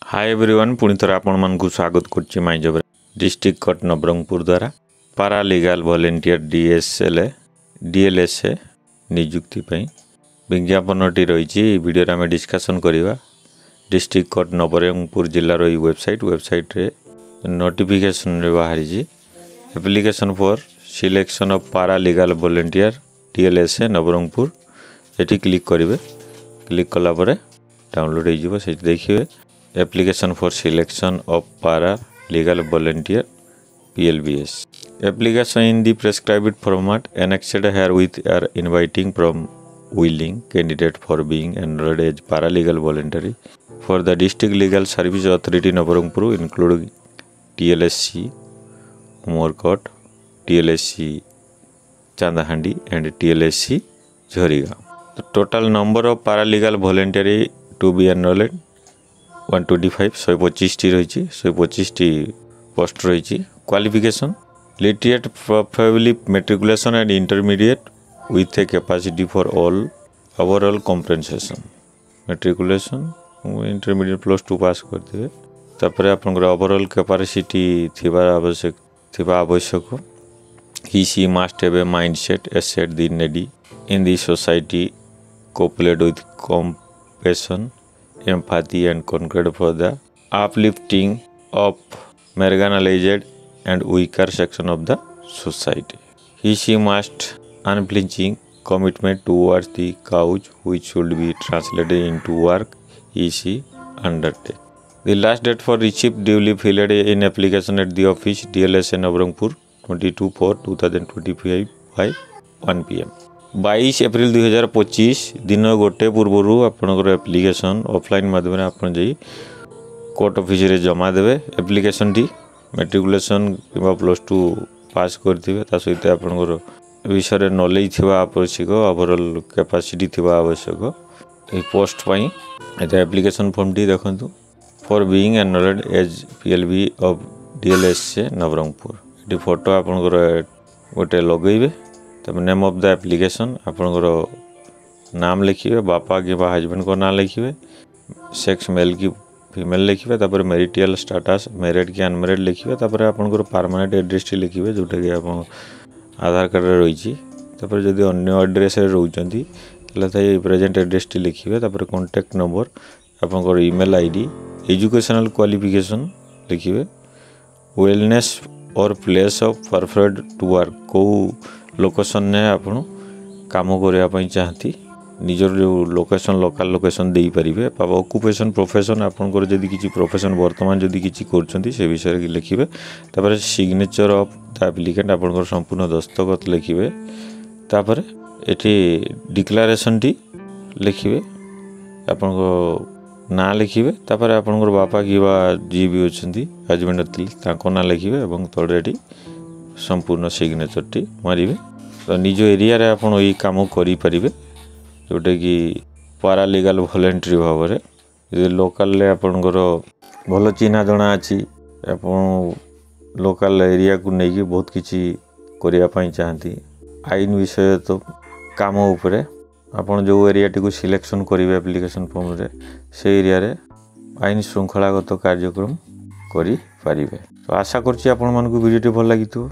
Hi everyone पुणी थर आपण स्वागत करछि my job district court Nabarangpur द्वारा पारा लीगल वॉलंटियर डीएलएसए नियुक्ति पई विज्ञापनटी रही वीडियो आम डिस्कसन करवा डिस्ट्रिक्ट कोर्ट नवरंगपुर जिलार वेबसाइट रे नोटिफिकेशन रे बाहरी एप्लिकेशन फॉर सिलेक्शन ऑफ पारा लीगल वॉलंटियर डीएलएसए नवरंगपुर ये क्लिक करेंगे। क्लिक कलापर डाउनलोड हो देखिए एप्लिकेशन फॉर सिलेक्शन ऑफ पारा legal volunteer PLBS application in the prescribed format annexed here with are inviting from willing candidate for being enrolled as paralegal voluntary for the district legal service authority Nabarangpur including TLSC Umorkot, TLSC Chandahandi and TLSC Jhorigaon. The total number of paralegal voluntary to be enrolled 125 125 रही 125 post रही। Qualification literate probably matriculation and intermediate with a capacity for all overall comprehension matriculation intermediate +2 pass करते तापर आपनकर overall capacity आवश्यक ही she must have a mindset asset the needy in the society cooperate with compassion empathy and concern for the uplifting of marginalized and weaker section of the society. She must unflinching commitment towards the cause which should be translated into work she undertake. The last date for receipt duly filled in application at the office DLSA Nabarangpur 22/4/2025 by 1 PM. 22 April 2025 दिन गोटे पूर्वर आपनकर application offline माध्यम आप court office रे जमा देवे। Application T matriculation कि +2 पास करथिबे ता सहित आपनकर विषय रे नॉलेज थिबा आवश्यक ओवरऑल कैपेसिटी थिबा आवश्यक। ए पोस्ट पई एटा एप्लिकेशन फॉर्म टी देखंतु for being enrolled as PLB of DLSA Nabarangpur. एटी फोटो आपनकर गोटे लगेबे तब नेम ऑफ द एप्लिकेशन आपनकर नाम लिखिए बापा कि हजबैंड को नाम लिखिए सेक्स मेल की फीमेल लिखिए तापर मैरिटल स्टेटस मैरिड कि अनमैरिड लिखिए तापर आपनकर परमानेंट एड्रेस लिखिए जोटा कि आप आधार कार्ड रे रही तापर जदि अन्य एड्रेस रे रहउचंती तले प्रेजेंट एड्रेस लिखिए तापर कांटेक्ट नंबर आपनकर ईमेल आईडी एजुकेशनल क्वालिफिकेशन लिखिए वेलनेस और place of perfect to work को लोकेशन ने आपण काम करने चाहती निजर जो लोकेशन लोकल लोकेशन दे पारे ऑक्युपेशन प्रोफेशन आपंकर जदि किसी प्रोफेशन वर्तमान जदि किसी कर से विषय लिखिए तापर सिग्नेचर ऑफ द एप्लिकेंट आपंकर संपूर्ण दस्तखत लिखिए तापर एठी डिक्लेरेशन टी लिखिए आपन ना लिखिए तापर आपंकर बापा कि जी भी अच्छी हजबैंड थी ना लिखिए और तले संपूर्ण सिग्नेचर टी मारे तो निज एरिया रे आपण यही काम करि परिबे जोटे कि पारालीगल वॉलंटरी भाव में लोकल ले आपनकर भल चिन्हा जना अच्छी आपण लोकल एरिया को नहीं बहुत किसी करने चाहती आईन विषय तो काम उपरे आपण जो एरिया टी को सिलेक्शन करेंगे एप्लिकेशन फॉर्म रे से एरिया रे आईन श्रृंखलागत कार्यक्रम करि पारिबे। तो आशा करछि आपण मन को वीडियो भल लागितो।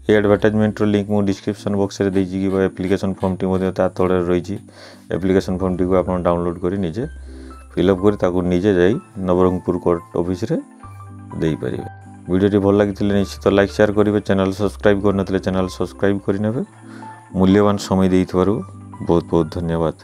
ये एडवर्टाइजमेंट लिंक मु डिस्क्रिप्शन बॉक्स रे देछि कि एप्लिकेशन फॉर्म टी मध्ये ता तळे रही एप्लिकेशन फॉर्म टी को आपण डाउनलोड करी निजे फिलअप करी ताको निजे जाई नवरंगपुर कोर्ट ऑफिस रे देई परिबे। वीडियो टी भल लागितिले निश्चित लाइक शेयर करिवे चैनल सब्सक्राइब करनथिले चैनल सब्सक्राइब करि नेबे। मूल्यवान समय देइथबारु बहुत बहुत धन्यवाद।